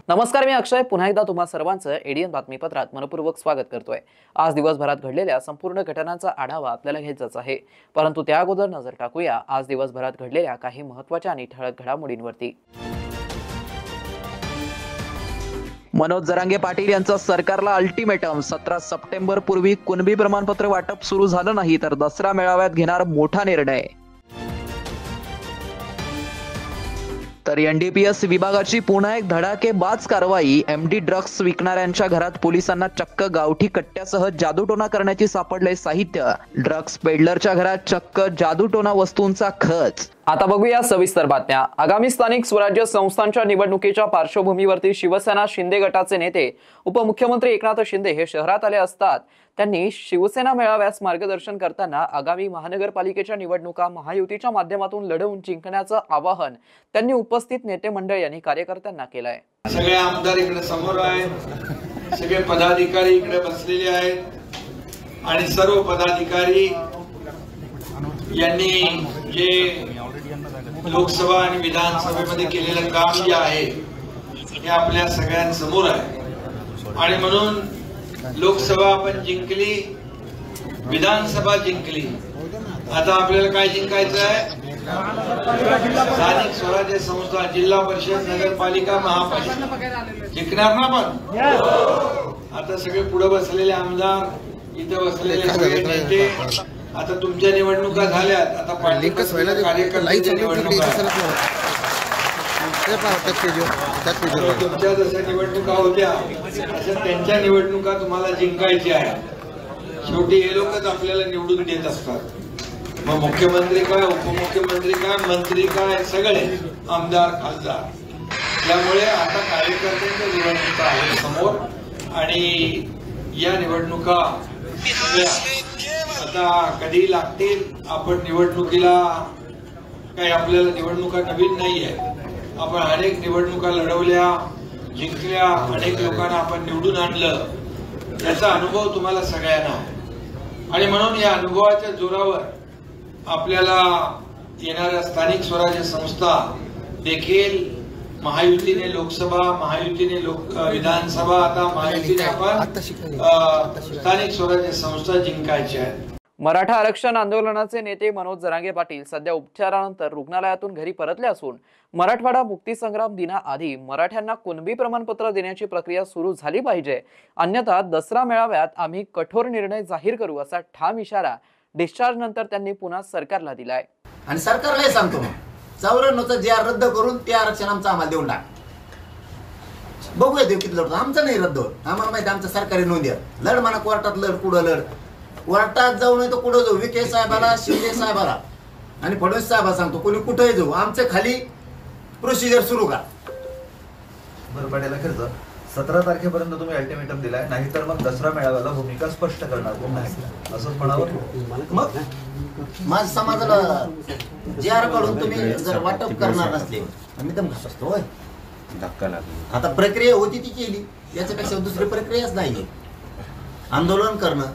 नमस्कार, मी अक्षय पुन्हा एकदा तुम्हा सर्वांचं एडीएन बातमीपत्रात मनपूर्वक स्वागत करतोय। आज दिवसभरात घडलेल्या संपूर्ण घटनांचा आढावा आपल्याला घ्यायचाच आहे, परंतु त्या अगोदर नजर टाकूया आज दिवसभरात घडलेल्या काही महत्त्वाच्या आणि ठळक घडामोडींवरती। मनोज जरांगे पाटील यांचा सरकारला अल्टिमेटम, 17 सप्टेंबर पूर्वी कुणबी प्रमाणपत्र वाटप सुरू झालं नाही तर दसरा मेळाव्यात घेणार मोठा निर्णय। तर एनडीपीएस विभागाची पुन्हा एक धडाकेबाज कारवाई। एमडी ड्रग्स विकणाऱ्यांच्या घरात पोलिसांना चक्क गावठी कट्ट्यासह जादूटोणा करण्याची सापडले साहित्य। ड्रग्स पेडलरच्या घरात चक्क जादूटोणा वस्तूंचा खच। आता बघूया सविस्तर बातम्या। आगामी स्थानिक स्वराज्य संस्थांच्या निवडणुकीच्या पार्श्वभूमीवरती शिवसेना शिंदे गटाचे नेते उपमुख्यमंत्री एकनाथ शिंदे हे शहरात आले असतात त्यांनी शिवसेना मेळाव्यास मार्गदर्शन करताना आगामी महानगरपालिकेच्या निवडणुका महायुतीच्या माध्यमातून लढवून जिंकण्याचं आवाहन त्यांनी उपस्थित नेते मंडळ यांनी कार्यकर्त्यांना केलंय। सगळे आमदार इकडे समोर आहेत, सगळे पदाधिकारी इकडे बसलेले आहेत आणि सर्व पदाधिकारी यांनी जे लोकसभा आणि विधानसभेमध्ये केलेलं काम जे आहे हे आपल्या सगळ्यांसमोर आहे आणि म्हणून लोकसभा आपण जिंकली, विधानसभा जिंकली, आता आपल्याला काय जिंकायचं आहे? स्थानिक स्वराज्य संस्था, जिल्हा परिषद, नगरपालिका, महापालिका जिंकणार ना आपण? आता सगळे पुढे बसलेले आमदार, इथे बसलेले सगळे नेते, आता तुमच्या निवडणुका झाल्यात, आता कार्यकर्त्यांच्या निवडणुका, तुमच्या जशा निवडणुका होत्या अशा त्यांच्या निवडणुका तुम्हाला जिंकायच्या आहे। शेवटी हे लोकच आपल्याला निवडून देत असतात, मग मुख्यमंत्री काय, उपमुख्यमंत्री काय, मंत्री काय, सगळे आमदार खासदार। त्यामुळे आता कार्यकर्त्यांच्या निवडणुका आहेत समोर आणि या निवडणुका आता कधी लागतील। आपण निवडणुकीला काही आपल्याला निवडणुका नवीन नाही आहे, आपण अनेक निवडणुका लढवल्या, जिंकल्या, अनेक लोकांना आपण निवडून आणलं, याचा अनुभव तुम्हाला सगळ्यांना आहे आणि म्हणून या अनुभवाच्या जोरावर आपल्याला येणाऱ्या स्थानिक स्वराज्य संस्था देखील महायुतीने लोकसभा, महायुतीने विधानसभा, आता महायुतीने आपण स्थानिक स्वराज्य संस्था जिंकायच्या आहेत। मराठा आरक्षण आंदोलनाचे नेते मनोज जरांगे पाटील सध्या उपचारानंतर रुग्णालयातून घरी परतले असून मराठवाडा मुक्ती संग्राम दिनाआधी मराठ्यांना कुणबी प्रमाणपत्र देण्याची प्रक्रिया सुरू झाली पाहिजे, अन्यथा दसरा मेळाव्यात आम्ही कठोर निर्णय जाहीर करू असा ठाम इशारा डिस्चार्ज नंतर त्यांनी पुन्हा सरकारला दिलाय। आणि सरकारला सांगतो, 94चं जे रद्द करून ते आरक्षण आमचं आम्हाला देऊन टाक, बघूया देऊ किती लढतो, आमचं नाही रद्द होत, आम्हाला माहिती आमचं सरकारी नोंद आहे, लढ म्हणा कोर्टात लढ, कुठं लढ, कोर्टात जाऊ नाही तर कुठं जाऊ, विखे साहेबाला, शिंदे साहेबाला आणि फडणवीस साहेबाला सांगतो कोणी कुठेही जाऊ, आमच्या खाली प्रोसिजर सुरू का। बरं पडेल खर्च 17 तारखेपर्यंत तुम्ही अल्टिमेटम दिलाय, नाहीतर मग दसरा मेळाव्याला भूमिका स्पष्ट करणार पुन्हा असं म्हणावं। मग माझ्या समाजाला जे आर काढून तुम्ही जर वाटप करणार नसले आम्ही दम घात असतो, होय धक्का लागला। आता प्रक्रिया होती ती केली, याच्यापेक्षा दुसरी प्रक्रियाच नाही। आंदोलन करणं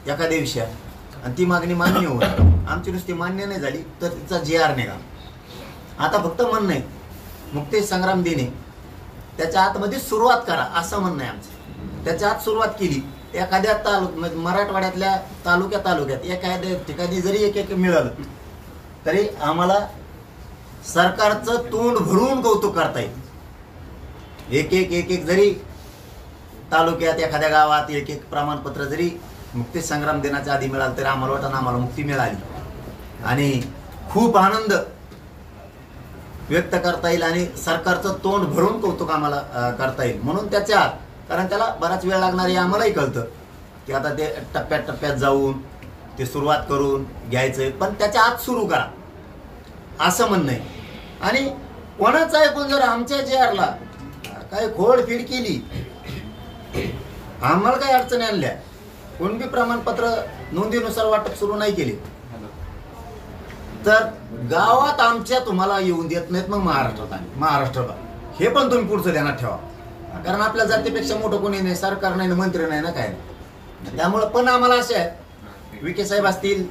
एखाद्या विषयात आणि ती मागणी मान्य होणं, आमची नुसती मान्य नाही झाली तर तिचा जे आर निघा। आता फक्त म्हणणं आहे मुक्ती संग्राम दिने त्याच्या आतमध्ये सुरुवात करा असं म्हणणं आहे आमचं। त्याच्या आत सुरुवात केली, एखाद्या मराठवाड्यातल्या तालुक्यात एखाद्या ठिकाणी जरी एक मिळालं तरी आम्हाला सरकारचं तोंड भरून कौतुक करता येईल। एक जरी तालुक्यात एखाद्या गावात एक प्रमाणपत्र जरी मुक्ती संग्राम दिनाच्या आधी मिळालं तरी आम्हाला वाटतं आम्हाला मुक्ती मिळाली आणि खूप आनंद व्यक्त करता येईल आणि सरकारचं तोंड भरून कौतुक आम्हाला करता येईल। म्हणून त्याच्या आत, कारण त्याला बराच वेळ लागणार आहे आम्हालाही कळतं की आता ते टप्प्यात जाऊन ते सुरुवात करून घ्यायचंय, पण त्याच्या आत सुरू करा असं म्हणणं आहे। आणि कोणाचं ऐकून जर आमच्या जे आरला काही खोडफीड केली, आम्हाला काही अडचणी आणल्या कुणबी प्रमाणपत्र नोंदीनुसार वाटप सुरू नाही केले तर गावात आमच्या तुम्हाला येऊन देत नाहीत. मग महाराष्ट्राला हे पण तुम्ही पुढचं ध्यानात ठेवा. कारण आपल्या जातीपेक्षा मोठं कोणी नाही, सरकार नाही, मंत्री नाही ना, काय नाही. त्यामुळं पण आम्हाला असे आहे, विखे साहेब असतील,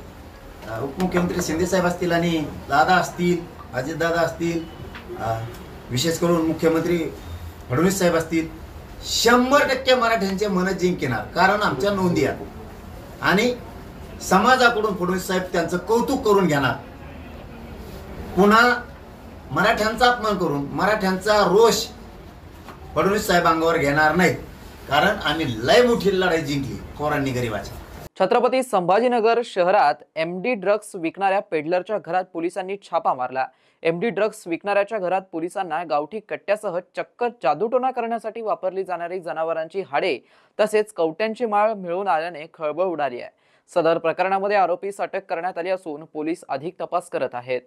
उपमुख्यमंत्री शिंदे साहेब असतील आणि दादा असतील, अजितदादा असतील, विशेष करून मुख्यमंत्री फडणवीस साहेब असतील, 100% मराठ्यांचे मन जिंकणार. कारण आमच्या नोंदी आहेत आणि समाजाकडून फडणवीस साहेब त्यांचं कौतुक करून घेणार. पुन्हा मराठ्यांचा अपमान करून मराठ्यांचा रोष फडणवीस साहेब अंगावर घेणार नाहीत. कारण आम्ही लय मोठी लढाई जिंकली पोरांनी गरिबाची. छत्रपती संभाजीनगर शहरात एमडी ड्रग्स विकणाऱ्या पेडलरच्या घरात पोलिसांनी छापा मारला. एमडी ड्रग्स विकणाऱ्याच्या घरात पोलिसांना गावठी कट्ट्यासह चक्क जादूटोणा करण्यासाठी वापरली जाणारी जनावरांची हाडे तसेच कवट्यांची माळ मिळून आल्याने खळबळ उडाली आहे. सदर प्रकरणामध्ये आरोपीस अटक करण्यात आली असून पोलीस अधिक तपास करत आहेत.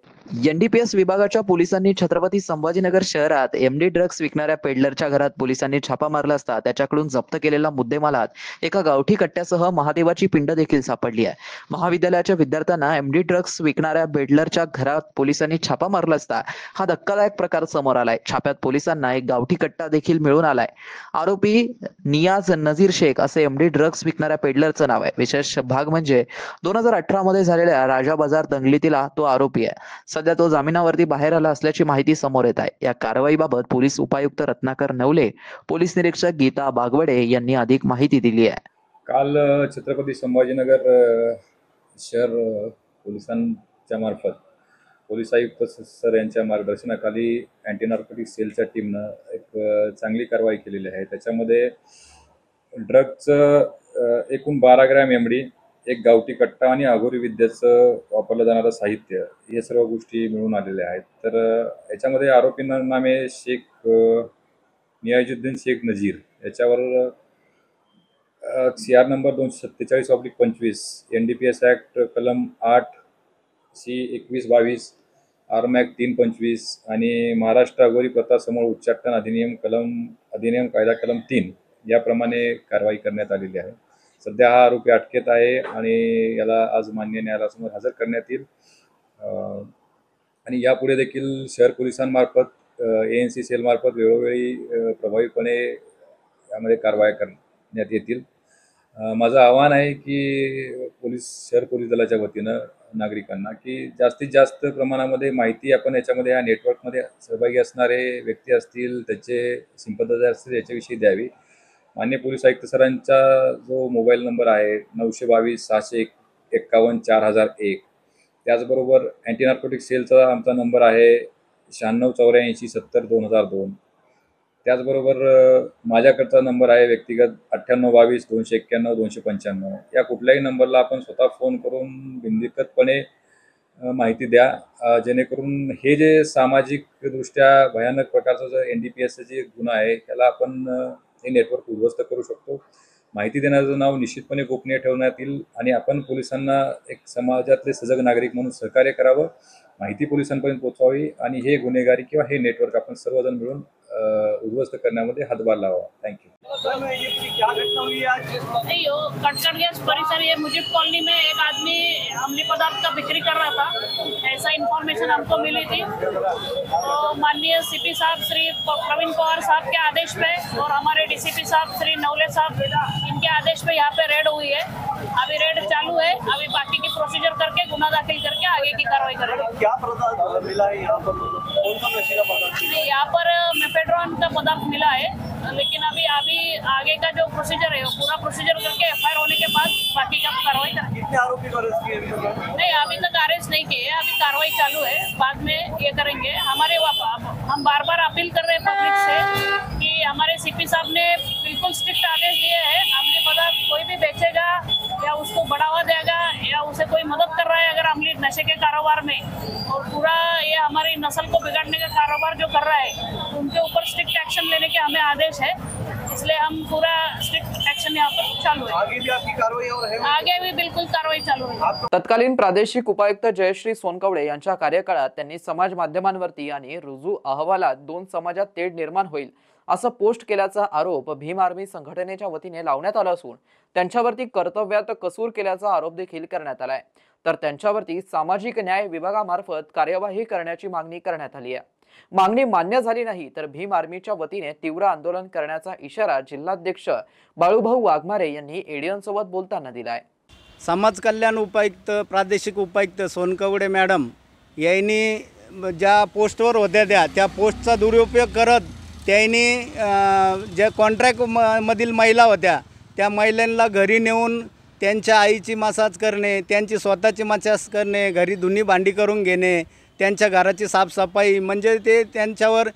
एनडीपीएस विभागाच्या पोलिसांनी छत्रपती संभाजीनगर शहरात एमडी ड्रग्स विकणाऱ्या पेडलरच्या घरात पोलिसांनी छापा मारला असता त्याच्याकडून जप्त केलेल्या मुद्देमालात एका गावठी कट्ट्यासह महादेवाची पिंड देखील सापडली आहे. महाविद्यालयाच्या विद्यार्थ्यांना एमडी ड्रग्स विकणाऱ्या पेडलरच्या घरात पोलिसांनी छापा मारला असता हा धक्कादायक प्रकार समोर आलाय. छाप्यात पोलिसांना एक गावठी कट्टा देखील मिळून आलाय. आरोपी नियाज नजीर शेख असे एमडी ड्रग्स विकणाऱ्या पेडलरचं नाव आहे. विशेष भाग म्हणजे 2018 मध्ये झालेल्या राजा बाजार दंगलीतला तो आरोपी आहे. सध्या तो जामिनावरती बाहेर आला असल्याची माहिती समोर येत आहे. या कारवाईबाबत पोलीस उपायुक्त रत्नाकर नवले, पोलीस निरीक्षक गीता बागवडे यांनी अधिक माहिती दिली आहे. काल छत्रपती संभाजीनगर शहर पोलिसांच्या मार्फत पोलीस आयुक्त सर यांच्या मार्गदर्शनाखाली अँटी नार्कोटिक सेलच्या टीमनं एक चांगली कारवाई केलेली आहे. त्याच्यामध्ये ड्रगचं एकूण 12 ग्रॅम एमडी, एक गावठी कट्टा आणि अघोरी विद्याचं वापरलं जाणारं साहित्य हे सर्व गोष्टी मिळून आलेल्या आहेत. तर याच्यामध्ये आरोपींना नामे शेख नियाजुद्दीन शेख नजीर, याच्यावर CR नंबर 247/25 NDPS ॲक्ट कलम 8C-21-22 आरमॅक 325 आणि महाराष्ट्र अघोरी प्रथा समूळ उच्चाटन अधिनियम कायदा कलम 3 याप्रमाणे कारवाई करण्यात आलेली आहे. सध्या हा आरोपी अटकेत आहे आणि याला आज मान्य न्यायालयासमोर हजर करण्यात येईल. आणि यापुढे देखील शहर पोलिसांमार्फत ANC सेलमार्फत वेळोवेळी प्रभावीपणे यामध्ये कारवाया करण्यात येतील. माझं आव्हान आहे की शहर पोलीस दलाच्या वतीनं नागरिकांना की जास्तीत जास्त प्रमाणामध्ये माहिती आपण याच्यामध्ये या नेटवर्कमध्ये सहभागी असणारे व्यक्ती असतील, त्याचे सिंपथायझर असतील याच्याविषयी द्यावी. मान्य पोलीस आयुक्त सरांचा जो मोबाईल नंबर आहे 922-651-4001, त्याचबरोबर अँटी नार्कोटिक सेलचा आमचा नंबर आहे 968470-2002. त्याचबरोबर माझ्याकडचा नंबर आहे व्यक्तिगत 9822-291-295. या कुठल्याही नंबरला आपण स्वतः फोन करून बिनदिक्कतपणे माहिती द्या, जेणेकरून हे जे सामाजिकदृष्ट्या भयानक प्रकारचं जो NDPSचं जे गुन्हा आहे त्याला आपण हे नेटवर्क उद्ध्वस्त करू शकतो. माहिती देण्याचं नाव निश्चितपणे गोपनीय ठेवण्यात येईल आणि आपण पोलिसांना एक समाजातले सजग नागरिक म्हणून सहकार्य करावं, माहिती पोलिसांपर्यंत पोहोचवावी आणि हे गुन्हेगारी किंवा हे नेटवर्क आपण सर्वजण मिळून उद्ध्वस्त करण्यामध्ये हातभार लावा. थँक्यू. कटकट गैस परिसर ये मुजीब कॉलोनी में एक आदमी अमली पदार्थ का बिक्री कर रहा था, ऐसा इन्फॉर्मेशन हमको मिली थी. तो माननीय CP साहब श्री प्रवीण पवार साहब के आदेश पे और हमारे DCP साहब श्री नवले साहब इनके आदेश पे यहाँ पे रेड हुई है. अभी रेड चालू है. अभी बाकी की प्रोसीजर करके गुना दाखिल करके आगे की कार्रवाई करेंगे. क्या पदार्थ मिला है यहाँ पर? कौन सा नशीला पदार्थ? यहाँ पर मेफेड्रॉन का पदार्थ मिला है, लेकिन अभी आगे का जो प्रोसीजर है वो पूरा प्रोसीजर करके FIR होने के बाद बाकी का कार्रवाई करेंगे. कितने आरोपी को अरेस्ट किए? नहीं, अभी तक अरेस्ट नहीं किए, अभी कार्रवाई चालू है, बाद में ये करेंगे. हम बार बार अपील कर रहे हैं पब्लिक से कि हमारे CP साहब ने बिल्कुल स्ट्रिक्ट आदेश दिए हैं. अमली पदार्थ कोई भी बेचेगा या उसको बढ़ावा देगा या उसे कोई मदद कर रहा है अगर अमली नशे के कारोबार में, और पूरा ये हमारी नस्ल को बिगाड़ने का कारोबार जो कर रहा है उनके ऊपर स्ट्रिक्ट एक्शन लेने के हमें आदेश है. इसलिए हम पूरा स्ट्रिक्ट एक्शन यहाँ पर चालू है. आगे भी आपकी कार्रवाई और है? आगे भी बिल्कुल कार्रवाई चालू है. तत्कालीन प्रादेशिक उपायुक्त जयश्री सोनकवडे यांच्या कार्यकाळात त्यांनी समाज माध्यमांवरती आणि रुजू अहवालात 2 समाजात तेढ निर्माण होईल असं पोस्ट केल्याचा आरोप भीम आर्मी संघटनेच्या वतीने लावण्यात आला असून त्यांच्यावरती कर्तव्यात कसूर केल्याचा आरोप देखील करण्यात आलाय। तर त्यांच्यावरती सामाजिक न्याय विभागामार्फत कार्यवाही करण्याची मागणी करण्यात आली आहे। मागणी मान्य झाली नाही तर भीम आर्मीच्या वतीने तीव्र आंदोलन करण्याचा इशारा जिल्हाध्यक्ष बाळूभाऊ वाघमारे यांनी एडीएन सोबत बोलताना दिलाय। समाज कल्याण उपायुक्त प्रादेशिक उपायुक्त सोनकवडे मॅडम यांनी ज्या पोस्टवर होत्या त्या पोस्टचा दुरुपयोग करत त्यांनी ज्या कॉन्ट्रॅक्ट मधील महिला होत्या त्या महिलांना घरी नेऊन त्यांच्या आईची मसाज करणे, त्यांची स्वतःची मसाज करणे, घरी धुनी भांडी करून घेणे, त्यांच्या घराची साफसफाई, म्हणजे ते त्यांच्यावर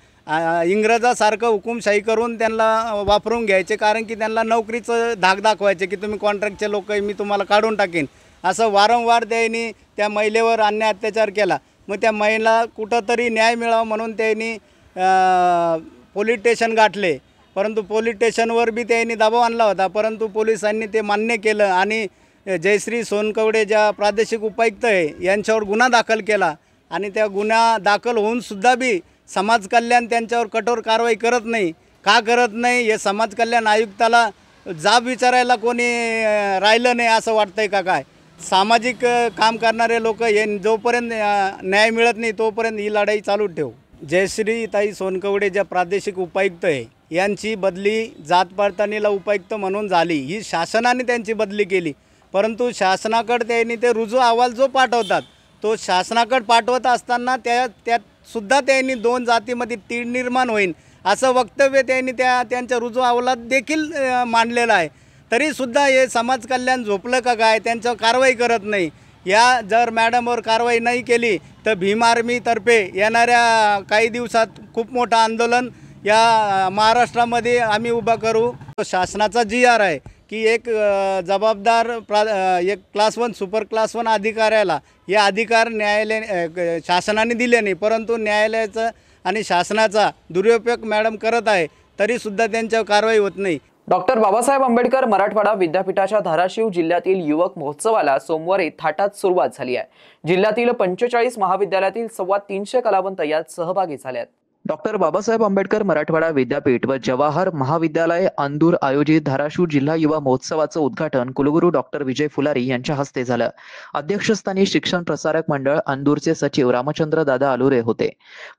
इंग्रजासारखं हुकुमशाही करून त्यांना वापरून घ्यायचे। कारण की त्यांना नोकरीचं धाक दाखवायचे की तुम्ही कॉन्ट्रॅक्टचे लोक आहे, मी तुम्हाला काढून टाकेन, असं वारंवार त्यांनी त्या महिलेवर अन्याय अत्याचार केला। मग त्या महिला कुठंतरी न्याय मिळावा म्हणून त्यांनी पोलीस स्टेशन गाठले, परंतु पोलीस स्टेशनवर बी त्यांनी दबाव आणला होता, परंतु पोलिसांनी ते मान्य केलं आणि जयश्री सोनकवडे ज्या प्रादेशिक उपायुक्त आहे यांच्यावर गुन्हा दाखल केला। आणि त्या गुन्हा दाखल होऊन सुद्धा बी समाज कल्याण त्यांच्यावर कठोर कारवाई करत नाही। का करत नाही हे समाज कल्याण आयुक्ताला जाब विचारायला कोणी राहिलं नाही असं वाटतंय का काय? सामाजिक काम करणारे लोक हे जोपर्यंत न्याय मिळत नाही तोपर्यंत ही लढाई चालू ठेवू। जयश्री ताई सोनकवडे ज्या प्रादेशिक उपायुक्त आहे यांची बदली जात पडताळणीला उपायुक्त म्हणून झाली, ही शासनाने त्यांची बदली केली, परंतु शासनाकडे त्यांनी ते रुजू अहवाल जो पाठवतात तो शासनाकडे पाठवत असताना त्यात सुद्धा त्यांनी दोन जातीमध्ये तीड निर्माण होईल असं वक्तव्य त्यांनी त्यांच्या रुजू अहवालात देखील मांडलेलं आहे। तरीसुद्धा हे समाज कल्याण झोपलं का काय? त्यांच्यावर कारवाई करत नाही। या जर मॅडमवर कारवाई नाही केली तर भीम आर्मीतर्फे येणाऱ्या काही दिवसात खूप मोठं आंदोलन या महाराष्ट्रामध्ये आम्ही उभा करू। शासनाचा GR आहे की एक जबाबदार एक क्लास 1 सुपर क्लास 1 अधिकाऱ्याला हे अधिकार न्यायालय शासनाने दिले नाही, परंतु न्यायालयाचा आणि शासनाचा दुरुपयोग मॅडम करत आहे, तरीसुद्धा त्यांच्यावर कारवाई होत नाही। डॉक्टर बाबासाहेब आंबेडकर मराठवाडा विद्यापीठाच्या धाराशिव जिल्ह्यातील युवक महोत्सवाला सोमवारी थाटात सुरुवात झाली आहे। जिल्ह्यातील 45 महाविद्यालयातील 350 कलावंत यात सहभागी झाले आहेत। डॉक्टर बाबासाहेब आंबेडकर मराठवाडा विद्यापीठ व जवाहर महाविद्यालय अंदूर आयोजित धाराशिव जिल्हा युवा महोत्सवाचं उद्घाटन कुलगुरू डॉक्टर विजय फुलारी यांच्या हस्ते झालं। अध्यक्षस्थानी शिक्षण प्रसारक मंडळ अंदूरचे सचिव रामचंद्र दादा आलुरे होते।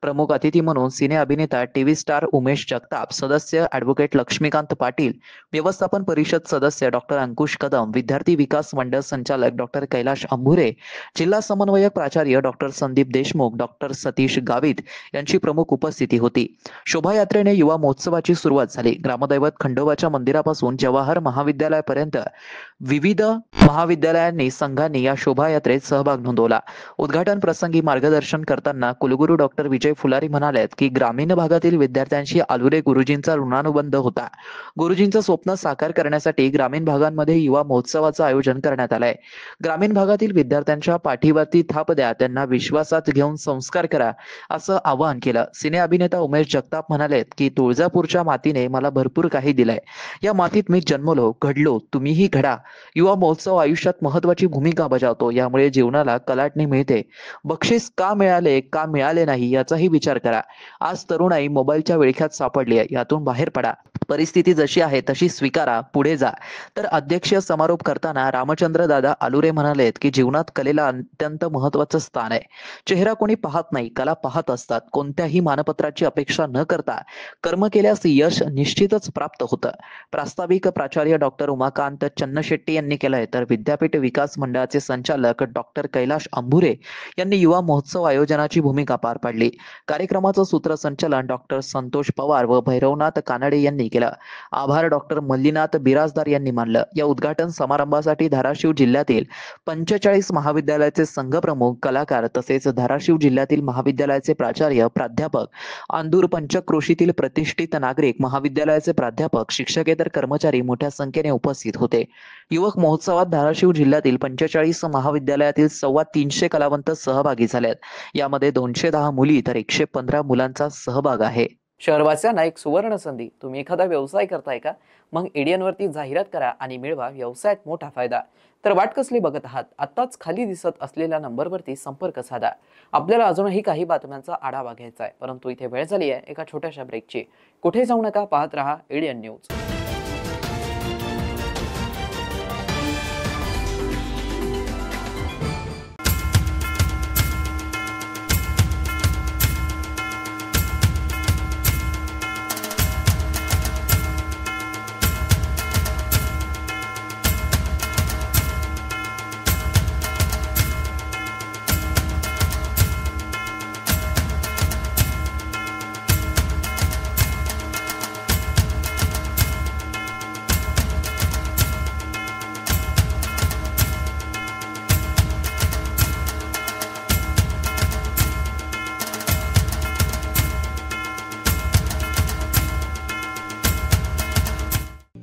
प्रमुख अतिथी म्हणून सिने अभिनेता टीव्ही स्टार उमेश जगताप, सदस्य ॲडव्होकेट लक्ष्मीकांत पाटील, व्यवस्थापन परिषद सदस्य डॉक्टर अंकुश कदम, विद्यार्थी विकास मंडळ संचालक डॉक्टर कैलाश अंभुरे, जिल्हा समन्वयक प्राचार्य डॉक्टर संदीप देशमुख, डॉक्टर सतीश गावित यांची प्रमुख उपस्थिती होती। शोभायात्रेने युवा महोत्सवाची सुरुवात झाली। ग्रामदैवत खंडोबाच्या मंदिरापासून जवाहर महाविद्यालयापर्यंत विविध महाविद्यालयांनी संघांनी या शोभायात्रेत सहभाग नोंदवला। उद्घाटन प्रसंगी मार्गदर्शन करताना कुलगुरू डॉक्टर विजय फुलारी म्हणालेत की ग्रामीण भागातील विद्यार्थ्यांशी आलुरे गुरुजींचा ऋणानुबंध होता। गुरुजींचं स्वप्न साकार करण्यासाठी ग्रामीण भागांमध्ये युवा महोत्सवाचं आयोजन करण्यात आलंय। ग्रामीण भागातील विद्यार्थ्यांच्या पाठीवरती थाप द्या, त्यांना विश्वासात घेऊन संस्कार करा असं आवाहन केलं। सिने अभिनेता उमेश जगताप म्हणालेत की तुळजापूरच्या मातीने मला भरपूर काही दिलंय, या मातीत मी जन्मलो, घडलो, तुम्हीही घडा। युवा महोत्सव आयुष्यात महत्वाची भूमिका बजावतो, यामुळे जीवनाला कलाटणी मिळते। बक्षीस का मिळाले नाही याचाही विचार करा। आज तरुणाई मोबाईलच्या विळख्यात सापडली आहे, यातून बाहेर पडा। परिस्थिती जशी आहे तशी स्वीकारा, पुढे जा। तर अध्यक्षीय समारोप करताना रामचंद्र दादा आलुरे म्हणालेत की जीवनात कलेला अत्यंत महत्वाचं स्थान आहे। चेहरा कोणी पाहत नाही, कला पाहत असतात। कोणत्याही मानपत्राची अपेक्षा न करता कर्म केल्यास यश निश्चितच प्राप्त होतं। प्रास्ताविक प्राचार्य डॉक्टर उमाकांत चन्नशेट्टी यांनी केलंय, तर विद्यापीठ विकास मंडळाचे संचालक डॉक्टर कैलाश अंभुरे यांनी युवा महोत्सव आयोजनाची भूमिका पार पाडली। कार्यक्रमाचं सूत्रसंचालन डॉक्टर संतोष पवार व भैरवनाथ कानडे यांनी केलं। आभार डॉक्टर मल्लीनाथ बिराजदार यांनी मानलं। या उद्घाटन समारंभासाठी धाराशिव जिल्ह्यातील 45 महाविद्यालयाचे संघप्रमुख, कलाकार तसेच धाराशिव जिल्ह्यातील महाविद्यालयाचे प्राचार्य, प्राध्यापक, अंदूर पंचक्रोशीतील प्रतिष्ठित नागरिक, महाविद्यालयाचे प्राध्यापक, शिक्षकेतर कर्मचारी मोठ्या संख्येने उपस्थित होते। युवक महोत्सवात धाराशिव जिल्ह्यातील 45 महाविद्यालयातील 350 कलावंत सहभागी झालेत। यामध्ये 210 मुली तर 115 मुलांचा सहभाग आहे। शहरवासियांना एक सुवर्ण संधी. तुम्ही एखादा व्यवसाय करताय का? मग एडियनवरती जाहिरात करा आणि मिळवा व्यवसायात मोठा फायदा. तर वाट कसली बघत आहात? आत्ताच खाली दिसत असलेल्या नंबरवरती संपर्क साधा. आपल्याला अजूनही काही बातम्यांचा आढावा घ्यायचा आहे, परंतु इथे वेळ झाली आहे एका छोट्याशा ब्रेकची. कुठे जाऊ नका, पाहत रहा एडियन न्यूज.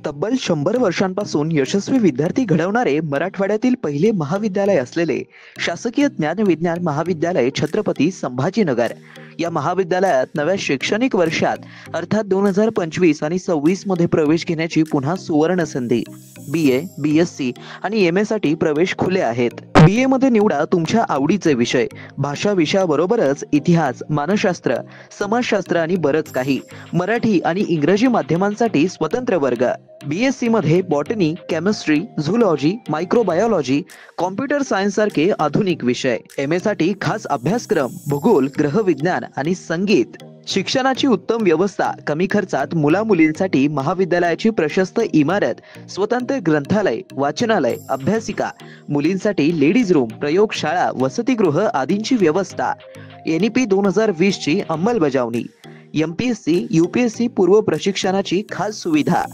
तब्बल 100 वर्षांपासून यशस्वी विद्यार्थी घडवणारे मराठवाड्यातील पहिले महाविद्यालय असलेले शासकीय ज्ञानविज्ञान महाविद्यालय छत्रपती संभाजीनगर या महाविद्यालयात नव्या शैक्षणिक वर्षात अर्थात 2025 आणि 26 मध्ये प्रवेश घेण्याची पुन्हा सुवर्ण संधी. BA, BSc आणि MA साठी प्रवेश खुले आहेत. BA मध्ये निवडा तुमच्या आवडीचे विषय. भाषा विषयाबरोबरच इतिहास, मानसशास्त्र, समाजशास्त्र आणि बरंच काही. मराठी आणि इंग्रजी माध्यमांसाठी स्वतंत्र वर्ग. BSc मध्ये botany, chemistry, zoology, microbiology, computer science सारखे आधुनिक विषय. MA साठी खास अभ्यासक्रम, भूगोल, ग्रहविज्ञान आणि संगीत. शिक्षणाची उत्तम व्यवस्था, कमी खर्चात मुलामुलींसाठी महाविद्यालयाची प्रशस्त इमारत, स्वतंत्र ग्रंथालय, वाचनालय, अभ्यासिका, मुलींसाठी लेडीज रूम, प्रयोगशाळा, वसतिगृह आदींची व्यवस्था. NEP 2020 ची अंमलबजावणी. MPSC, UPSC पूर्व प्रशिक्षणाची खास सुविधा.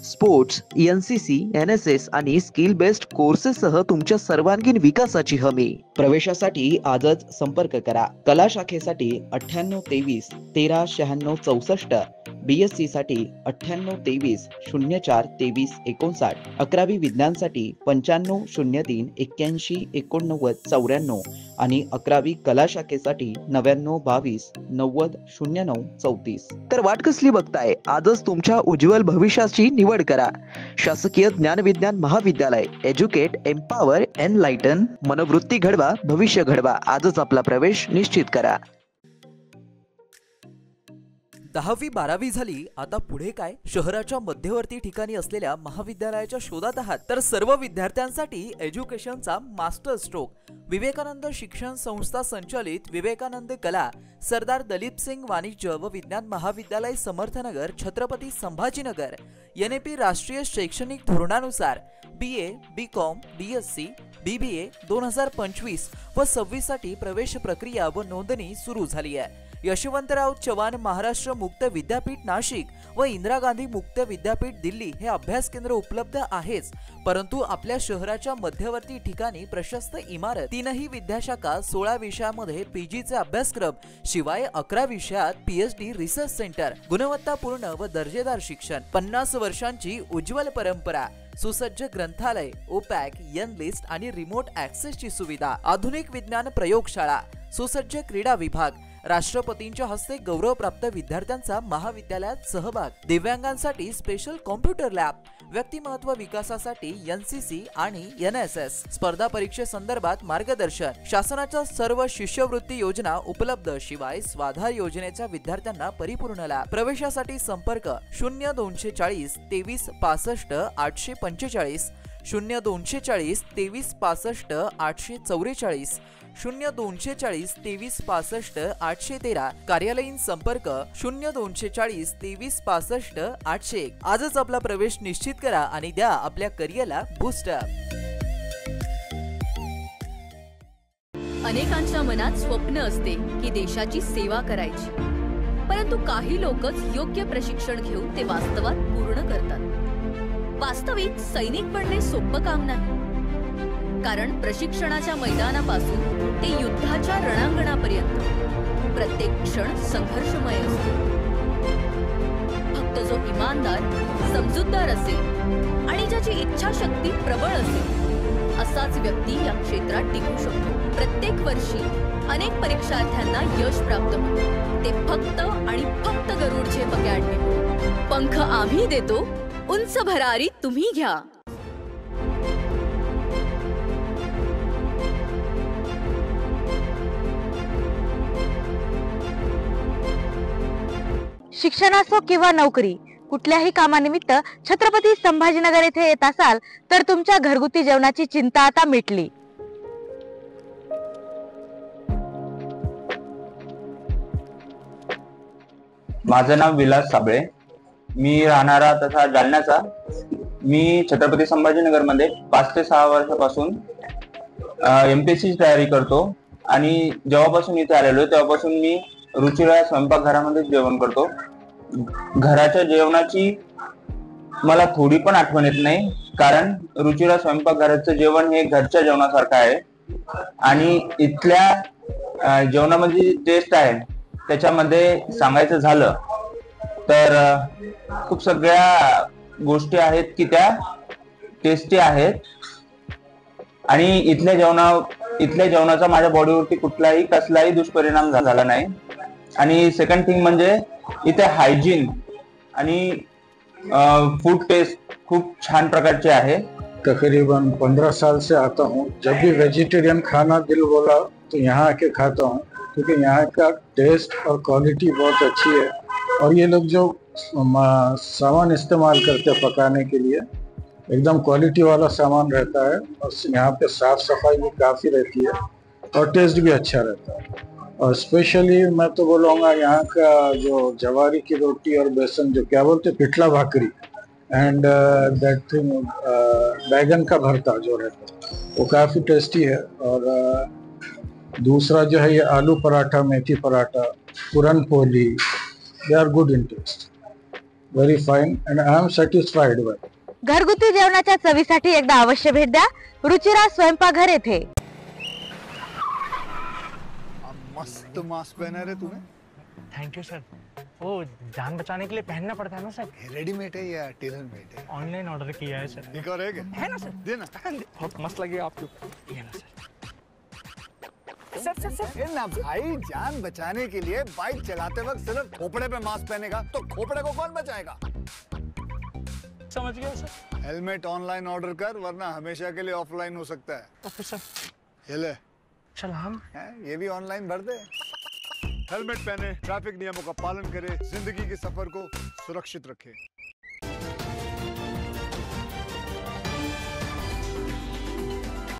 स्पोर्ट्स, NCC, NSS आणि स्किल बेस्ड कोर्सेससह तुमच्या सर्वांगीण विकासाची हमी. प्रवेशासाठी आजच संपर्क करा. कला शाखेसाठी 9823 139664, BSc साठी 9823 04 23 59, 11वी विज्ञानसाठी 9503 81 89 94 आणि 11वी कला शाखेसाठी 9922 90 09 34. तर वाट कसली बघताय? आजच तुमच्या उज्ज्वल भविष्याची निवड करा. शासकीय ज्ञानविज्ञान महाविद्यालय. Educate, empower, enlighten. मनोवृत्ती घडवा, भविष्य घडवा. आजच आपला प्रवेश निश्चित करा. 10वी 12वी झाली, आता पुढे काय? शहराच्या मध्यवर्ती ठिकाणी असलेल्या महाविद्यालयाच्या शोधात आहात तर सर्व विद्यार्थ्यांसाठी एज्युकेशनचा मास्टर स्ट्रोक. विवेकानंद शिक्षण संस्था संचालित विवेकानंद कला सरदार दलीप सिंग वाणिज्य व विज्ञान महाविद्यालय समर्थनगर छत्रपती संभाजीनगर. NEP राष्ट्रीय शैक्षणिक धोरणानुसार BA, BCom, BSc, BBA 2025 व 26 साठी प्रवेश प्रक्रिया व नोंदणी सुरू झाली आहे. यशवंतराव चव्हाण महाराष्ट्र मुक्त विद्यापीठ नाशिक व इंदिरा गांधी मुक्त विद्यापीठ दिल्ली हे अभ्यास केंद्र उपलब्ध आहेच, परंतु आपल्या शहराच्या मध्यवर्ती ठिकाणी प्रशस्त इमारत, 3ही विद्याशाखा, 16 विषयामध्ये PGचे अभ्यासक्रम, शिवाय 11 विषयात PhD रिसर्च सेंटर, गुणवत्तापूर्ण व दर्जेदार शिक्षण, 50 वर्षांची उज्ज्वल परंपरा, सुसज्ज ग्रंथालय, OPAC, N-लिस्ट आणि रिमोट ऍक्सेसची सुविधा, आधुनिक विज्ञान प्रयोगशाळा, सुसज्ज क्रीडा विभाग, राष्ट्रपतींच्या हस्ते गौरवप्राप्त विद्यार्थ्यांचा महाविद्यालयात सहभाग, दिव्यांगांसाठी स्पेशल कॉम्प्युटर लॅब, व्यक्तिमत्व विकासासाठी NCC आणि NSS, स्पर्धा परीक्षेसंदर्भात मार्गदर्शन, शासनाच्या सर्व शिष्यवृत्ती योजना उपलब्ध, शिवाय स्वाधार योजनेच्या विद्यार्थ्यांना परिपूर्ण लाभ. प्रवेशासाठी संपर्क 0240 23 65 845, 0240 23 65 844, 0240 23 65 813. कार्यालयीन संपर्क 0240 23 65 801. आजच आपला प्रवेश निश्चित करा आणि द्या आपल्या करिअरला बूस्टअप. अनेकांच्या मनात स्वप्न असते की देशाची सेवा करायची, परंतु काही लोकच योग्य प्रशिक्षण घेऊन ते वास्तवात पूर्ण करतात. वास्तविक सैनिक बनणे सोपं काम नाही, कारण प्रशिक्षणाच्या मैदानापासून ते युद्धाच्या रणांगणापर्यंत प्रत्येक क्षण संघर्षमय असतो. फक्त जो इमानदार, समजूतदार असेल आणि ज्याची इच्छाशक्ती प्रबळ असेल असाच व्यक्ती या क्षेत्रात टिकू शकतो. प्रत्येक वर्षी अनेक परीक्षार्थ्यांना यश प्राप्त होते, ते फक्त आणि फक्त गरुड झेप अकॅडमी. पंख आम्ही देतो, उंच भरारी तुम्ही घ्या. शिक्षण असो किंवा नोकरी, कुठल्याही कामानिमित्त छत्रपती संभाजीनगर येथे येत असाल तर तुमच्या घरगुती जेवणाची चिंता आता मिटली. माझं नाव विलास साबळे, मी राहणारा तसा जालन्याचा. मी छत्रपती संभाजीनगर मध्ये 5 ते 6 वर्षापासून MPSC ची तयारी करतो आणि जेव्हापासून इथे आलेलो तेव्हापासून मी रुचिरा स्वयंपाकघरामध्ये जेवण करतो. घराच्या जेवणाची मला थोडी पण आठवण येत नाही, कारण रुचिरा स्वयंपाकघराचं जेवण हे घरच्या जेवणासारखं आहे आणि इथल्या जेवणामध्ये जी टेस्ट आहे त्याच्यामध्ये सांगायचं झालं तर खूप सगळ्या गोष्टी आहेत की त्या टेस्टी आहेत आणि इथल्या जेवणाचा माझ्या बॉडीवरती कसलाही दुष्परिणाम झाला नाही. आणि सेकंड थिंग म्हणजे इथे हायजीन आणि फूड टेस्ट खूप छान प्रकारचे आहे. तकरीबन 15 साल से आता हूँ. जब भी वेजिटेरियन खाना दिल बोला तो यहाँ आके खाता हूँ, क्योंकि यहाँ का टेस्ट और क्वालिटी बहुत अच्छी है. और ये लोग जो सामान इस्तेमाल करते हैं पकाने के लिए एकदम क्वालिटी वाला सामान रहता है और यहाँ पे साफ सफाई भी काफ़ी रहती है और टेस्ट भी अच्छा रहता है. और स्पेशली मैं तो बोलूँगा यहाँ का जो जवारी की रोटी और बेसन जो क्या बोलते पिठला भाकरी एंड दैट थिंग बैगन का भरता जो रहता है वो काफ़ी टेस्टी है. और दूसरा जो है ये आलू पराठा, मेथी paratha, puran poli, they are good in taste, very fine and I am satisfied by. घरगुती जेवणाच्या चवीसाठी एकदा अवश्य भेट द्या रुचिरा स्वयंपाकघर येथे. मस्त मास्क पहना रहे तुम्हें. Thank you sir. वो जान बचाने के लिए पहनना पड़ता है ना सर. रेडीमेड है या टेलर मेड है? ऑनलाइन ऑर्डर किया है सर. एक और है ना सर. देना. बहुत मस्त लगी आपको. ये ना सर. सर ना भाई, जान बचाने के लिए बाइक चलाते वक्त सिर्फ खोपड़े पे मास्क पहनेगा तो खोपड़े को कौन बचाएगा? समझ गया सर. हेलमेट ऑनलाइन ऑर्डर कर, वरना हमेशा के लिए ऑफलाइन हो सकता है. Okay sir. ये ले. चल हम ये भी ऑनलाइन भर दे. हेलमेट पहने, ट्रैफिक नियमों का पालन करे, जिंदगी के सफर को सुरक्षित रखे.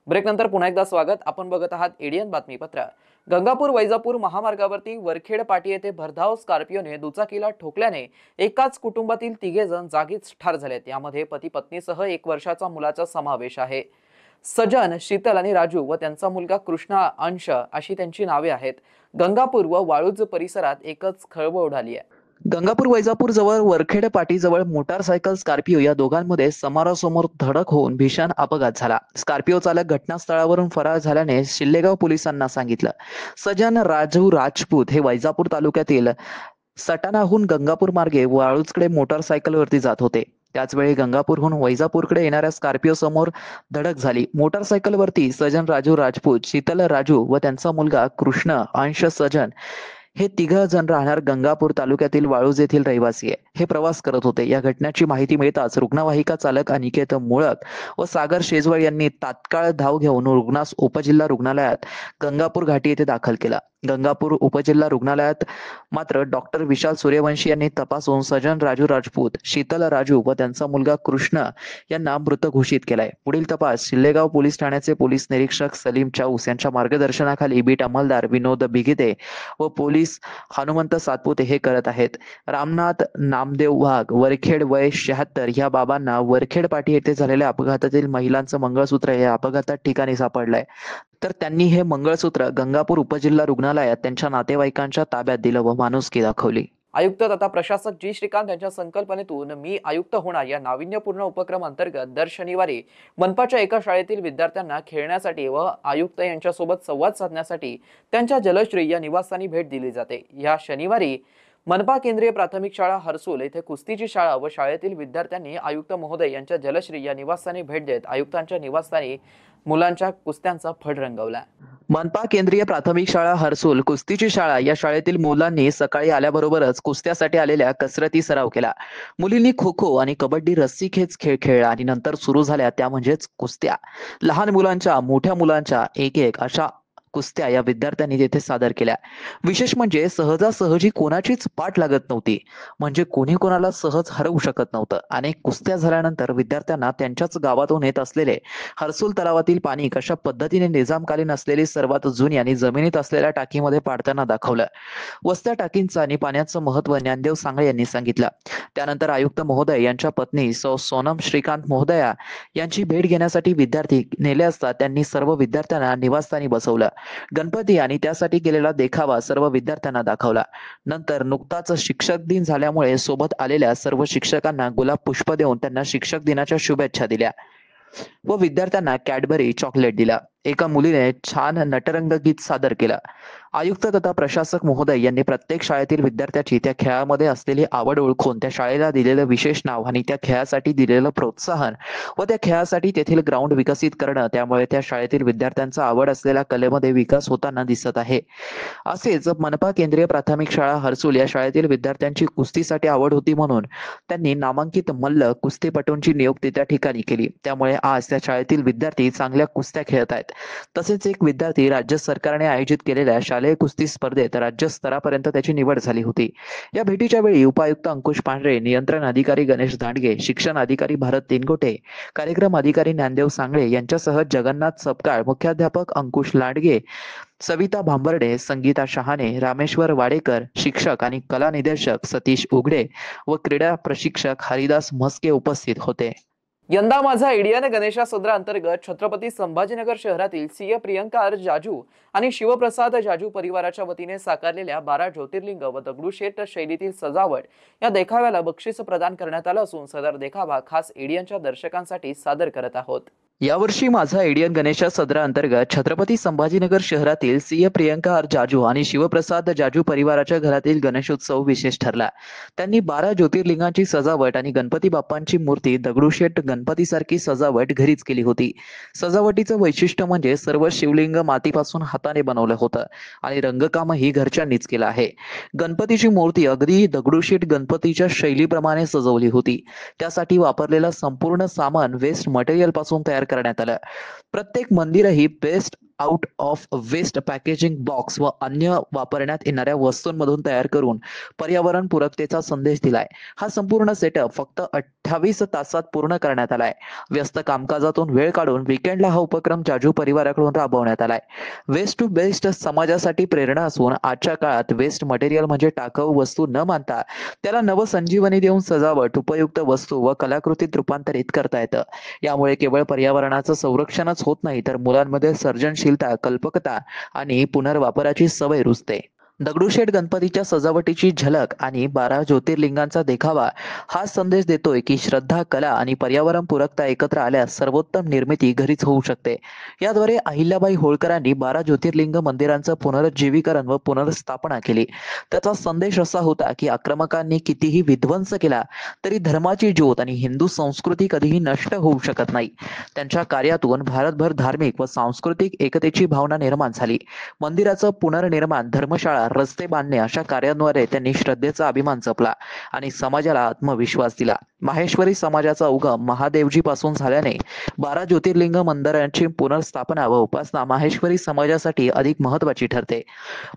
ब्रेक नंतर पुन्हा एकदा स्वागत. आपण बघत आहात एडीएन बातमीपत्र. गंगापूर वैजापूर महामार्गावरती वरखेड पाटी येथे भरधाव स्कॉर्पिओने दुचाकीला ठोकल्याने एकाच कुटुंबातील 3 जण जागीच ठार झालेत. यामध्ये पती पत्नीसह 1 वर्षाचा मुलाचा समावेश आहे. सजन, शीतल आणि राजू व त्यांचा मुलगा कृष्णा, अंश अशी त्यांची नावे आहेत. गंगापूर व वाळूज परिसरात एकच खळबळ उडाली आहे. गंगापूर वैजापूर जवळ वरखेड पाटीजवळ मोटारसायकल स्कॉर्पिओ या दोघांमध्ये समोरासमोर धडक होऊन भीषण अपघात झाला. स्कॉर्पिओ चालक घटनास्थळावरून फरार झाल्याने शिल्लेगाव पोलिसांना सांगितलं. सजन राजू राजपूत हे वैजापूर तालुक्यातील सटाणाहून गंगापूर मार्गे वाळूजकडे मोटारसायकलवरती जात होते. त्याचवेळी गंगापूरहून वैजापूरकडे येणाऱ्या स्कॉर्पिओ समोर धडक झाली. मोटारसायकलवरती सजन राजू राजपूत, शीतल राजू व त्यांचा मुलगा कृष्ण, अंश सजन हे 3 जण राहणार गंगापूर तालुक्यातील वाळूज येथील रहिवासी आहे. हे प्रवास करत होते. या घटनेची माहिती मिळताच रुग्णवाहिका चालक अनिकेत मुळक व सागर शेजवळ यांनी तात्काळ धाव घेऊन रुग्णास उपजिल्हा रुग्णालयात गंगापूर घाटी येथे दाखल केला. गंगापूर उपजिल्हा रुग्णालयात मात्र डॉक्टर विशाल सूर्यवंशी यांनी तपासून सजन राजू राजपूत, शीतल राजू व त्यांचा मुलगा कृष्ण यांना मृत घोषित केलाय. पुढील तपास शिल्लेगाव पोलीस ठाण्याचे पोलीस निरीक्षक सलीम चाऊस यांच्या मार्गदर्शनाखाली बीट अंमलदार विनोद बिगिते व पोलीस हनुमंत सातपुते हे करत आहेत. रामनाथ नामदेव वाघ, वरखेड, वय 76 या बाबांना वरखेड पाटी येथे झालेल्या अपघातातील महिलांचं मंगळसूत्र या अपघातात ठिकाणी सापडलंय. तर त्यांनी हे मंगळसूत्र गंगापूर उपजिल्हा रुग्णालयात त्यांच्या नातेवाईकांच्या ताब्यात दिलं व माणुसकी दाखवली. आयुक्त तथा प्रशासक जी श्रीकांत यांच्या संकल्पनेतून मी आयुक्त होणार या नाविन्यपूर्ण उपक्रम अंतर्गत दर शनिवारी मनपाच्या एका शाळेतील विद्यार्थ्यांना खेळण्यासाठी व आयुक्त यांच्यासोबत संवाद साधण्यासाठी त्यांच्या जलश्री या निवासस्थानी भेट दिली जाते. या शनिवारी मनपा केंद्रीय प्राथमिक शाळा हर्सूल येथे कुस्तीची शाळा व शाळेतील विद्यार्थ्यांनी आयुक्त महोदय यांच्या जलश्री या निवासस्थानी भेट देत आयुक्तांच्या निवासस्थानी मुलांच्या कुस्त्यांचा फड रंगवला। मनपा केंद्रीय प्राथमिक शाळा हर्सूल कुस्तीची शाळा या शाळेतील मुलांनी सकाळी आल्याबरोबरच कुस्त्यासाठी आलेल्या कसरती सराव केला। मुलींनी खो खो आणि कबड्डी रस्सी खेच खेळ खेळला आणि नंतर सुरू झाल्या त्या म्हणजेच कुस्त्या। लहान मुलांच्या मोठ्या मुलांच्या एक अशा कुस्त्या या विद्यार्थ्यांनी तेथे सादर केल्या। विशेष म्हणजे सहजासहजी कोणाचीच पाठ लागत नव्हती, म्हणजे कोणी कोणाला सहज हरवू शकत नव्हतं। अनेक कुस्त्या झाल्यानंतर विद्यार्थ्यांना त्यांच्याच गावातून येत असलेले हर्सूल तलावातील पाणी कशा पद्धतीने निजामकालीन असलेली सर्वात जुनी आणि जमिनीत असलेल्या टाकीमध्ये पाडताना दाखवलं। वस्त्या टाकींचं आणि पाण्याचं महत्त्व ज्ञानदेव सांगळे यांनी सांगितलं। त्यानंतर आयुक्त महोदय यांच्या पत्नी सौ सोनम श्रीकांत महोदया यांची भेट घेण्यासाठी विद्यार्थी नेले असता त्यांनी सर्व विद्यार्थ्यांना निवासस्थानी बसवलं। गणपती आणि त्यासाठी केलेला देखावा सर्व विद्यार्थ्यांना दाखवला। नंतर नुकताच शिक्षक दिन झाल्यामुळे सोबत आलेल्या सर्व शिक्षकांना गुलाब पुष्प देऊन त्यांना शिक्षक दिनाच्या शुभेच्छा दिल्या व विद्यार्थ्यांना कॅडबरी चॉकलेट दिला। एका मुलीने छान नटरंग गीत सादर केलं। आयुक्त तथा प्रशासक महोदय यांनी प्रत्येक शाळेतील विद्यार्थ्याची त्या खेळामध्ये असलेली आवड ओळखून त्या शाळेला दिलेलं विशेष नाव आणि त्या खेळासाठी दिलेलं प्रोत्साहन व त्या खेळासाठी तेथील ग्राउंड विकसित करणं, त्यामुळे त्या शाळेतील विद्यार्थ्यांचा आवड असलेल्या कलेमध्ये विकास होताना दिसत आहे। असेच मनपा केंद्रीय प्राथमिक शाळा हर्सूल या शाळेतील विद्यार्थ्यांची कुस्तीसाठी आवड होती म्हणून त्यांनी नामांकित मल्ल कुस्तीपटूंची नियुक्ती त्या ठिकाणी केली। त्यामुळे आज त्या शाळेतील विद्यार्थी चांगल्या कुस्त्या खेळत आहेत। तसेच एक विद्यार्थी राज्य सरकारने आयोजित केलेल्या शालेय कुस्ती स्पर्धेत राज्य स्तरापर्यंत त्याची निवड झाली होती। या भेटीच्या वेळी उपायुक्त अंकुश पांढरे, नियंत्रण अधिकारी गणेश दांडगे, शिक्षण अधिकारी भारत तिनगोटे, कार्यक्रम अधिकारी ज्ञानदेव सांगळे यांच्यासह जगन्नाथ सपकाळ, मुख्याध्यापक अंकुश लांडगे, सविता भांबर्डे, संगीता शहाणे, रामेश्वर वाडेकर, शिक्षक आणि कला निर्देशक सतीश उघडे व क्रीडा प्रशिक्षक हरिदास म्हस्के उपस्थित होते। यंदा माझा इंडियन गणेशा सदराअंतर्गत छत्रपती संभाजीनगर शहरातील सीए प्रियंका आर जाजू आणि शिवप्रसाद जाजू परिवाराच्या वतीने साकारलेल्या 12 ज्योतिर्लिंग व दगडूशेठ शैलीतील सजावट या देखाव्याला बक्षीस प्रदान करण्यात आलं असून सदर देखावा खास एडियनच्या दर्शकांसाठी सादर करत आहोत। यावर्षी माझा इंडियन गणेशा सदराअंतर्गत छत्रपती संभाजीनगर शहरातील सीए प्रियंका आर जाजू आणि शिवप्रसाद जाजू परिवाराच्या घरातील गणेशोत्सव विशेष ठरला। त्यांनी 12 ज्योतिर्लिंगांची सजावट आणि गणपती बाप्पांची मूर्ती दगडूशेठ गणपतीसारखी सजावट घरीच केली होती। सजावटीचं वैशिष्ट्य म्हणजे सर्व शिवलिंग मातीपासून हाताने बनवलं होतं आणि रंगकामही घरच्यांनीच केलं आहे। गणपतीची मूर्ती अगदी दगडूशेठ गणपतीच्या शैलीप्रमाणे सजवली होती। त्यासाठी वापरलेलं संपूर्ण सामान वेस्ट मटेरियल पासून तयार करण्यात आलं। प्रत्येक मंदिरही best out of waste packaging box व अन्य वापरण्यात येणाऱ्या वस्तूंमधून तयार करून पर्यावरण पूरकतेचा संदेश दिलाय। हा संपूर्ण सेटअप फक्त 28 तासात पूर्ण करण्यात आलाय। व्यस्त कामकाजातून वेळ काढून वीकेंडला हा उपक्रम जाजू परिवाराकडून राबवण्यात आलाय। वेस्ट टू बेस्ट समाजासाठी प्रेरणा असून आजच्या काळात वेस्ट मटेरियल म्हणजे टाकाऊ वस्तू न मानता त्याला नवसंजीवनी देऊन सजावट, उपयुक्त वस्तू व कलाकृतीत रूपांतरित करता येतं। यामुळे केवळ पर्यावरणाचं संरक्षणच होत नाही तर मुलांमध्ये सर्जनशीलता, कल्पकता आणि पुनर्वापराची सवय रुजते। दगडूशेठ गणपतीच्या सजावटीची झलक आणि 12 ज्योतिर्लिंगांचा देखावा हा संदेश देतोय की श्रद्धा, कला आणि पर्यावरण पूरकता एकत्र आल्यास सर्वोत्तम निर्मिती घरीच होऊ शकते। याद्वारे अहिल्याबाई होळकरांनी 12 ज्योतिर्लिंग मंदिरांचं पुनरुज्जीवीकरण व पुनर्स्थापना केली। त्याचा संदेश असा होता की आक्रमकांनी कितीही विध्वंस केला तरी धर्माची ज्योत आणि हिंदू संस्कृती कधीही नष्ट होऊ शकत नाही। त्यांच्या कार्यातून भारतभर धार्मिक व सांस्कृतिक एकतेची भावना निर्माण झाली। मंदिराचं पुनर्निर्माण, धर्मशाळा, रस्ते बांधणे अशा कार्यांद्वारे त्यांनी श्रद्धेचा अभिमान जपला आणि समाजाला आत्मविश्वास दिला। माहेश्वरी समाजाचा उगम महादेवजी पासून झाल्याने 12 ज्योतिर्लिंग मंदिरांची पुनर्स्थापना व उपासना माहेश्वरी समाजासाठी अधिक महत्त्वाची ठरते।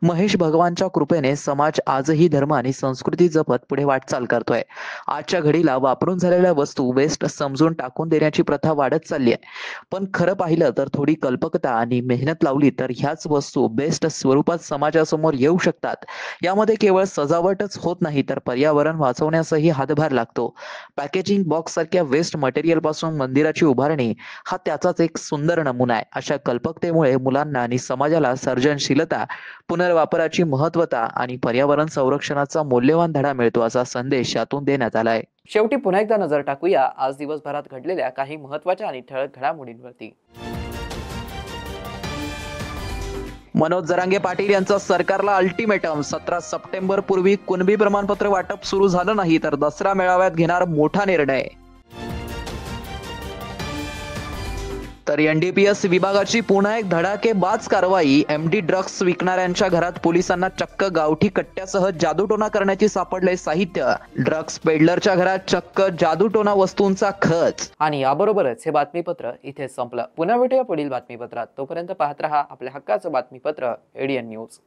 महेश भगवानच्या कृपेने समाज आजही धर्म आणि संस्कृती जपत पुढे वाटचाल करतोय। आजच्या घडीला वापरून झालेल्या वस्तू वेस्ट समजून टाकून देण्याची प्रथा वाढत चालली आहे, पण खरं पाहिलं तर थोडी कल्पकता आणि मेहनत लावली तर ह्याच वस्तू बेस्ट स्वरूपात समाजासमोर येऊ शकतात। यामध्ये केवळ सजावटच होत नाही तर पर्यावरण वाचवण्यासही हातभार लागतो। पॅकेजिंग बॉक्स सारख्या वेस्ट मटेरियल पासून मंदिराची उभारणी हा त्याचाच एक सुंदर नमुना आहे। अशा कल्पकतेमुळे मुलांना आणि समाजाला सर्जनशीलता, पुनर्वापराची महत्त्वता आणि पर्यावरण संरक्षणाचा मौल्यवान धडा मिळतो असा संदेश यातून देण्यात आलाय। शेवटी पुन्हा एकदा नजर टाकूया आज दिवसभरात घडलेल्या काही महत्त्वाच्या आणि ठळक घडामोडींवरती। मनोज जरांगे पाटील यांचा सरकारला अल्टिमेटम, 17 सप्टेंबर पूर्वी कुणबी प्रमाणपत्र वाटप सुरू झालं नाही तर दसरा मेळाव्यात घेणार मोठा निर्णय. तर एनडीपीएस विभागाची पुन्हा एक धडाकेबाज कारवाई. एमडी ड्रग्स विकणाऱ्यांच्या घरात पोलिसांना चक्क गावठी कट्ट्यासह जादूटोणा करण्याची सापडले साहित्य. ड्रग्स पेडलरच्या घरात चक्क जादूटोणा वस्तूंचा खच. आणि याबरोबरच हे बातमीपत्र इथे संपलं. पुन्हा भेटूया पुढील बातमीपत्रात. तोपर्यंत पाहत रहा आपल्या हक्काचं बातमीपत्र एडीएन न्यूज.